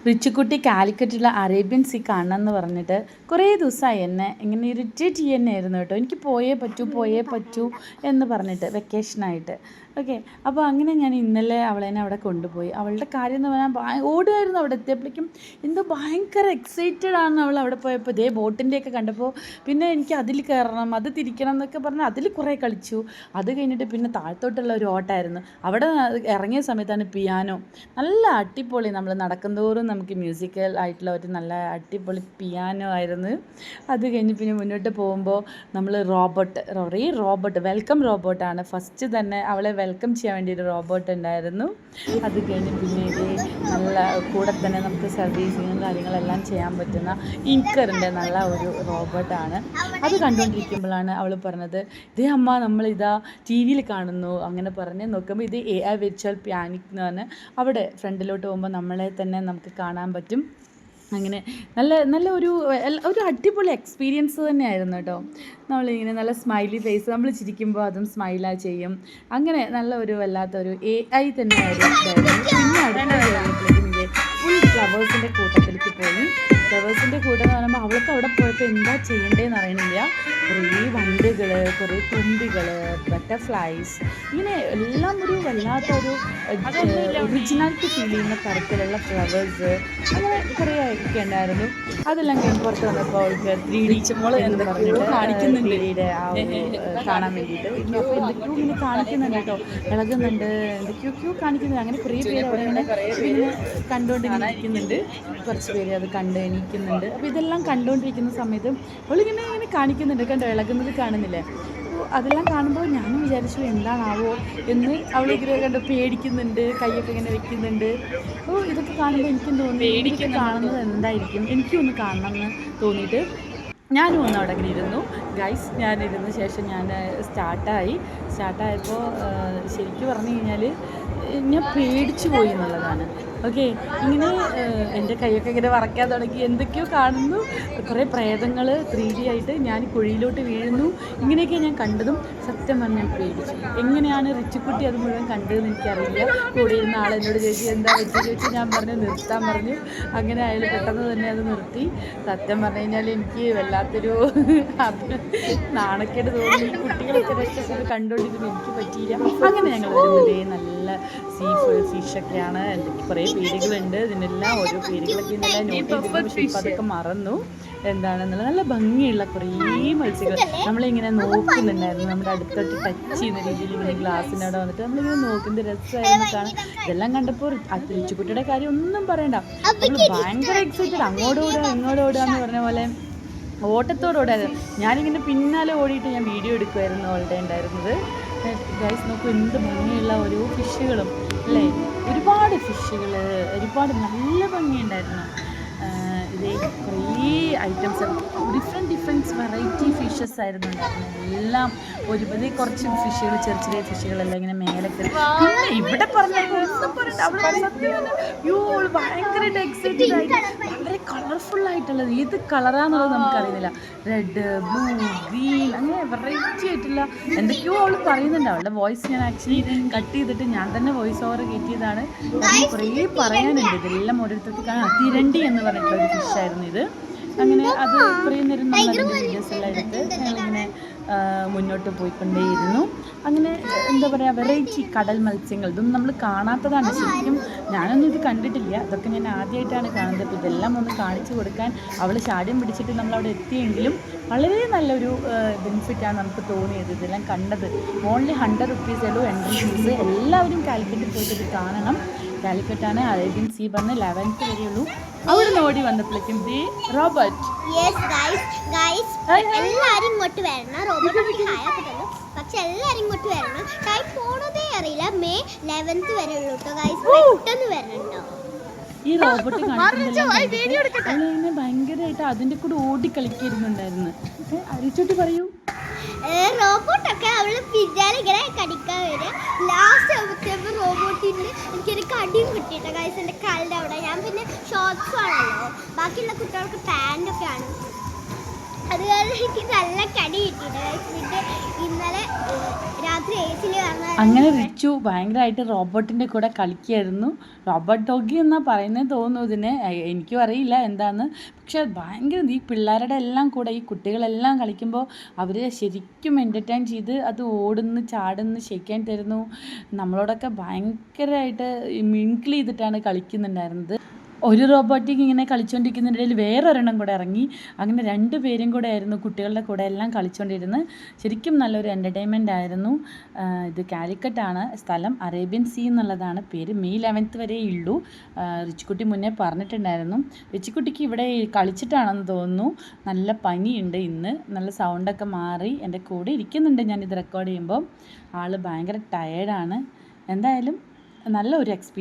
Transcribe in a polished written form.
റിച്ചുകുട്ടി കാലിക്കറ്റുള്ള Arabian sea കാണണം എന്ന് പറഞ്ഞിട്ട് കുറേ ദിവസമായി എന്നെ ഇങ്ങനെ ഇറിറ്റേറ്റ് ചെയ്യുന്നതായിരുന്നു കേട്ടോ. എനിക്ക് പോയേ പറ്റൂ എന്ന് പറഞ്ഞിട്ട് വെക്കേഷനായിട്ട്. ഓക്കെ, അപ്പോൾ അങ്ങനെ ഞാൻ ഇന്നലെ അവളെന്നെ അവിടെ കൊണ്ടുപോയി. അവളുടെ കാര്യം എന്ന് പറഞ്ഞാൽ ഓടുമായിരുന്നു. അവിടെ എത്തിയപ്പോഴേക്കും എന്തോ ഭയങ്കര എക്സൈറ്റഡ് ആണ് അവൾ. അവിടെ പോയപ്പോൾ ഇതേ ബോട്ടിൻ്റെയൊക്കെ കണ്ടപ്പോൾ പിന്നെ എനിക്ക് അതിൽ കയറണം, അത് തിരിക്കണം എന്നൊക്കെ പറഞ്ഞ് അതിൽ കുറേ കളിച്ചു. അത് കഴിഞ്ഞിട്ട് പിന്നെ താഴത്തോട്ടുള്ള ഒരു ഓട്ടമായിരുന്നു. അവിടെ ഇറങ്ങിയ സമയത്താണ് പിയാനോ നല്ല അടിപൊളി, നമ്മൾ നടക്കുന്തോറും നമുക്ക് മ്യൂസിക്കൽ ആയിട്ടുള്ള ഒരു നല്ല അടിപൊളി പിയാനോ ആയിരുന്നു. അത് കഴിഞ്ഞ് പിന്നെ മുന്നോട്ട് പോകുമ്പോൾ നമ്മൾ റോബോട്ട് വെൽക്കം റോബോട്ടാണ്. ഫസ്റ്റ് തന്നെ അവളെ വെൽക്കം ചെയ്യാൻ വേണ്ടി ഒരു റോബോട്ട് ഉണ്ടായിരുന്നു. അത് കഴിഞ്ഞ് പിന്നെ ഇത് നല്ല കൂടെ തന്നെ നമുക്ക് സർവീസിങ്ങും കാര്യങ്ങളെല്ലാം ചെയ്യാൻ പറ്റുന്ന ഇൻകറിൻ്റെ നല്ല ഒരു റോബോട്ടാണ്. അത് കണ്ടുകൊണ്ടിരിക്കുമ്പോഴാണ് അവൾ പറഞ്ഞത്, ഇതേ അമ്മ നമ്മളിതാ ടി വിയിൽ കാണുന്നു. അങ്ങനെ പറഞ്ഞ് നോക്കുമ്പോൾ ഇത് AI വിർച്വൽ പിയാനിക് എന്ന് പറഞ്ഞ് അവിടെ ഫ്രണ്ടിലോട്ട് പോകുമ്പോൾ നമ്മളെ തന്നെ നമുക്ക് കാണാൻ പറ്റും. അങ്ങനെ നല്ല ഒരു അടിപൊളി എക്സ്പീരിയൻസ് തന്നെയായിരുന്നു കേട്ടോ. നമ്മളിങ്ങനെ നല്ല സ്മൈലി ഫേസ്, നമ്മൾ ചിരിക്കുമ്പോൾ അതും സ്മൈലായി ചെയ്യും. അങ്ങനെ നല്ല ഒരു വല്ലാത്തൊരു AI തന്നെയായിരുന്നു. പിന്നെ അടുത്ത ഫുൾ ഫ്ലവേഴ്സിൻ്റെ കൂട്ടത്തിലേക്ക് പോയി. ഫ്ലവേഴ്സിൻ്റെ കൂട്ടം എന്ന് പറയുമ്പോൾ അവൾക്ക് അവിടെ പോയപ്പോൾ എന്താ ചെയ്യേണ്ടതെന്ന് അറിയണില്ല. കുറേ വണ്ടുകൾ, കുറേ തുമ്പികൾ, ബട്ടർഫ്ലൈസ്, ഇങ്ങനെ എല്ലാം ഒരു വല്ലാത്തൊരു ഒറിജിനാലിറ്റി ഫീൽ ചെയ്യുന്ന തരത്തിലുള്ള ഫ്ലവേഴ്സ്, അങ്ങനെ കുറേ ഒക്കെ ഉണ്ടായിരുന്നു. അതെല്ലാം കഴിഞ്ഞ് പുറത്ത് വന്നപ്പോൾ അവൾക്ക് 3D എന്ന് പറഞ്ഞിട്ട് കാണിക്കുന്നുണ്ട് ആ കാണാൻ വേണ്ടിയിട്ട്. അപ്പോൾ എന്തൊക്കെയോ ഇങ്ങനെ കാണിക്കുന്നുണ്ട് കേട്ടോ, ഇളകുന്നുണ്ട്, എന്തൊക്കെയൊക്കെയോ കാണിക്കുന്നുണ്ട്. അങ്ങനെ കുറേ പേര് അവിടെ ഇങ്ങനെ കണ്ടുകൊണ്ട് ഇരിക്കുന്നുണ്ട്. കുറച്ച് പേര് അത് കണ്ട് എണീക്കുന്നുണ്ട്. അപ്പോൾ ഇതെല്ലാം കണ്ടുകൊണ്ടിരിക്കുന്ന സമയത്ത് അവളിങ്ങനെ കാണിക്കുന്നുണ്ട്, കണ്ടോ, ഇളകുന്നത് കാണുന്നില്ലേ. അപ്പോൾ അതെല്ലാം കാണുമ്പോൾ ഞാനും വിചാരിച്ചു എന്താണാവോ എന്ന്. അവളിങ്ങനെ കണ്ടോ പേടിക്കുന്നുണ്ട്, കൈയൊക്കെ ഇങ്ങനെ വെക്കുന്നുണ്ട്. അപ്പോൾ ഇതൊക്കെ കാണുമ്പോൾ എനിക്കും തോന്നി ഇതൊക്കെ കാണുന്നത് എന്തായിരിക്കും, എനിക്കും ഒന്ന് കാണണം എന്ന് തോന്നിയിട്ട് ഞാനും ഒന്ന് അവിടെ ഇങ്ങനെ ഇരുന്നു. ഗൈസ്, ഞാനിരുന്ന ശേഷം ഞാൻ സ്റ്റാർട്ടായപ്പോൾ ശരിക്കും പറഞ്ഞു കഴിഞ്ഞാൽ ഞാൻ പേടിച്ചു പോയി എന്നുള്ളതാണ്. ഓക്കെ, ഇങ്ങനെ എൻ്റെ കൈയൊക്കെ ഇങ്ങനെ വറക്കാൻ തുടങ്ങി, എന്തൊക്കെയോ കാണുന്നു. കുറേ പ്രേതങ്ങൾ 3D ആയിട്ട് ഞാൻ കുഴിയിലോട്ട് വീഴുന്നു. ഇങ്ങനെയൊക്കെ ഞാൻ കണ്ടതും സത്യം പറഞ്ഞാൽ പേടിച്ചു. എങ്ങനെയാണ് റിച്ചുകുട്ടി അത് മുഴുവൻ കണ്ടതെന്ന് എനിക്കറിയില്ല. കൂടെ ഇരുന്ന ആളെന്നോട് ചോദിച്ചു എന്താ ചോദിച്ചു, ഞാൻ പറഞ്ഞു നിർത്താൻ പറഞ്ഞു. അങ്ങനെ അയാൾ പെട്ടെന്ന് തന്നെ അത് നിർത്തി. സത്യം പറഞ്ഞു കഴിഞ്ഞാൽ എനിക്ക് വല്ലാത്തൊരു നാണക്കേട് തോന്നി. കുട്ടികളൊക്കെ രക്ഷപ്പെട്ട് കണ്ടുകൊണ്ടിരുന്നു, എനിക്ക് പറ്റിയില്ല. അങ്ങനെ ഞങ്ങൾ വരുമ്പോഴേ നല്ല ഫിഷൊക്കെയാണ്. എനിക്ക് കുറേ പേരുകളുണ്ട്, ഇതിനെല്ലാം ഓരോ പേരുകളൊക്കെ ഇന്നെല്ലാം നോട്ട് ചെയ്തിരുന്നു. പക്ഷേ ഇപ്പം അതൊക്കെ മറന്നു എന്താണെന്നുള്ളത്. നല്ല ഭംഗിയുള്ള കുറേ മത്സ്യങ്ങൾ നമ്മളിങ്ങനെ നോക്കുന്നുണ്ടായിരുന്നു. നമ്മുടെ അടുത്തോട്ട് ടച്ച് ചെയ്യുന്ന രീതിയിൽ ഇങ്ങനെ ഗ്ലാസ്സിൻ്റെ അവിടെ വന്നിട്ട് നമ്മളിങ്ങനെ നോക്കുന്നത് രസമായിരുന്നു കാണാൻ. ഇതെല്ലാം കണ്ടപ്പോൾ റിച്ചുകുട്ടിയുടെ കാര്യം ഒന്നും പറയണ്ട, നമ്മൾ ഭയങ്കര എക്സൈറ്റഡ്. അങ്ങോട്ടോടുക ഇങ്ങോട്ടോടുക എന്ന് പറഞ്ഞ പോലെ ഓട്ടത്തോടുകൂടായിരുന്നു. ഞാനിങ്ങനെ പിന്നാലെ ഓടിയിട്ട് ഞാൻ വീഡിയോ എടുക്കുമായിരുന്നു അവളുടെ ഉണ്ടായിരുന്നത്. ഗൈസ് നോക്കൂ, എന്ത് ഭംഗിയുള്ള ഓരോ ഫിഷുകളും അല്ലേ, ഒരുപാട് ഫിഷുകൾ, ഒരുപാട് നല്ല ഭംഗിയുണ്ടായിരുന്നു. ഇതേ കുറേ ഐറ്റംസ്, ഡിഫറെൻറ്റ് വെറൈറ്റി ഫിഷസ് ആയിരുന്നു ഉണ്ടായിരുന്നത്. എല്ലാം ഒരുപതി കുറച്ച് ഫിഷുകൾ, ചെറിയ ഫിഷുകളെല്ലാം ഇങ്ങനെ മേലെ കയറി. പിന്നെ ഇവിടെ പറഞ്ഞാൽ ഭയങ്കരമായിട്ട് എക്സൈറ്റഡ് ആയിട്ട് വളരെ കളർഫുള്ളായിട്ടുള്ളത്. ഏത് കളറാന്നുള്ളത് നമുക്കറിയുന്നില്ല. റെഡ്, ബ്ലൂ, ഗ്രീൻ, അങ്ങനെ വെറൈറ്റി ആയിട്ടുള്ള എന്തൊക്കെയോ അവൾ പറയുന്നുണ്ട്. അവളുടെ വോയിസ് ഞാൻ ആക്ച്വലി കട്ട് ചെയ്തിട്ട് ഞാൻ തന്നെ വോയിസ് ഓവർ കയറ്റിയതാണ്. കാരണം കുറേ പറയാനുണ്ട്. ഇതെല്ലാം ഓരോരുത്തർക്ക് കാണാം. തിരണ്ടി എന്ന് പറഞ്ഞിട്ടുള്ള ഒരു ഫിഷായിരുന്നു ഇത്. അങ്ങനെ അത് കുറേ നേരം നമ്മൾ അതിൻ്റെ വീഡിയോസ് എല്ലാം എടുത്ത് ഞങ്ങളിങ്ങനെ മുന്നോട്ട് പോയിക്കൊണ്ടേയിരുന്നു. അങ്ങനെ എന്താ പറയുക, വെറൈറ്റി കടൽ മത്സ്യങ്ങൾ, ഇതൊന്നും നമ്മൾ കാണാത്തതാണ്. ശരിക്കും ഞാനൊന്നും ഇത് കണ്ടിട്ടില്ല, അതൊക്കെ ഞാൻ ആദ്യമായിട്ടാണ് കാണുന്നത്. അപ്പോൾ ഇതെല്ലാം ഒന്ന് കാണിച്ചു കൊടുക്കാൻ അവൾ ശാഠ്യം പിടിച്ചിട്ട് നമ്മളവിടെ എത്തിയെങ്കിലും വളരെ നല്ലൊരു ബെനിഫിറ്റാണ് നമുക്ക് തോന്നിയത്. ഇതെല്ലാം കണ്ടത് ഓൺലി 100 റുപ്പീസേ എൻട്രി ഫീസ്. എല്ലാവരും കാലിക്കറ്റിൽ പോയിട്ട് ഇത് കാണണം. കാലിക്കറ്റാണ്, അറേബ്യൻ സീ പറഞ്ഞ് 11th വരെയുള്ളൂ. അവിടെ ഓടി വന്നപ്പോഴേക്കും റോബോട്ട് എല്ലാരും ഇങ്ങോട്ട് വരണം. റോബോട്ട് പക്ഷെ എല്ലാരും ഇങ്ങോട്ട് വരണം. ടൈം പോണതേ അറിയില്ല. മെയ് 11th വരെ ഉള്ളൂ കേട്ടോ ഗൈസ്. പെട്ടെന്ന് വരണോ. ഈ റോബോട്ട് കാണിക്കുന്നിങ്ങനെ ഭയങ്കരമായിട്ട് അതിൻ്റെ കൂടെ ഓടി കളിക്കുന്നുണ്ടായിരുന്നു. അരിച്ചോട്ട് പറയൂ. റോബോട്ടൊക്കെ അവള് പിന്നാലെ ഇങ്ങനെ കടിക്കാൻ വരും. ലാസ്റ്റ് ആവുമ്പോഴത്തേക്കും റോബോട്ടിന് എനിക്കൊരു കടിയും കിട്ടിയിട്ടോ ഗൈസ്, എൻ്റെ കാലിൻ്റെ അവിടെ. ഞാൻ പിന്നെ ഷോർട്സ് ആണല്ലോ, ബാക്കിയുള്ള കുട്ടികൾക്ക് പാൻറ്റൊക്കെ ആണ്. അത് കാരണം എനിക്ക് നല്ല കടി കിട്ടിയിട്ട് പിന്നെ ഇന്നലെ രാത്രി ഏസിൽ അങ്ങനെ റിച്ചു ഭയങ്കരമായിട്ട് റോബോട്ടിൻ്റെ കൂടെ കളിക്കുകയായിരുന്നു. റോബോട്ട് ഡോഗി എന്നാ പറയുന്നത് തോന്നുന്നു ഇതിന്, എനിക്കും അറിയില്ല എന്താന്ന്. പക്ഷെ ഭയങ്കര ഈ പിള്ളേരുടെ എല്ലാം കൂടെ ഈ കുട്ടികളെല്ലാം കളിക്കുമ്പോൾ അവർ ശരിക്കും എൻ്റർടൈൻ ചെയ്ത് അത് ഓടുന്നു ചാടുന്നു ഷെയ്ക്കാൻ തരുന്നു. നമ്മളോടൊക്കെ ഭയങ്കരമായിട്ട് മിങ്കിൾ ചെയ്തിട്ടാണ് കളിക്കുന്നുണ്ടായിരുന്നത്. ഒരു റോബോട്ടിക് ഇങ്ങനെ കളിച്ചുകൊണ്ടിരിക്കുന്നതിനിടയിൽ വേറൊരെണ്ണം കൂടെ ഇറങ്ങി. അങ്ങനെ 2 പേരും കൂടെ ആയിരുന്നു കുട്ടികളുടെ കൂടെ എല്ലാം കളിച്ചുകൊണ്ടിരുന്നത്. ശരിക്കും നല്ലൊരു എൻ്റർടൈൻമെൻ്റ് ആയിരുന്നു. ഇത് കാലിക്കറ്റാണ് സ്ഥലം, അറേബ്യൻ സീ എന്നുള്ളതാണ് പേര്. മെയ് 11th വരെ ഉള്ളൂ. റിച്ചിക്കുട്ടി മുന്നേ പറഞ്ഞിട്ടുണ്ടായിരുന്നു. റിച്ചിക്കുട്ടിക്ക് ഇവിടെ കളിച്ചിട്ടാണെന്ന് തോന്നുന്നു. നല്ല പനിയുണ്ട് ഇന്ന്, നല്ല സൗണ്ടൊക്കെ മാറി എൻ്റെ കൂടെ ഇരിക്കുന്നുണ്ട് ഞാനിത് റെക്കോർഡ് ചെയ്യുമ്പോൾ. ആൾ ഭയങ്കര ടയേർഡാണ്. എന്തായാലും നല്ല ഒരു എക്സ്പീരിയൻസ്.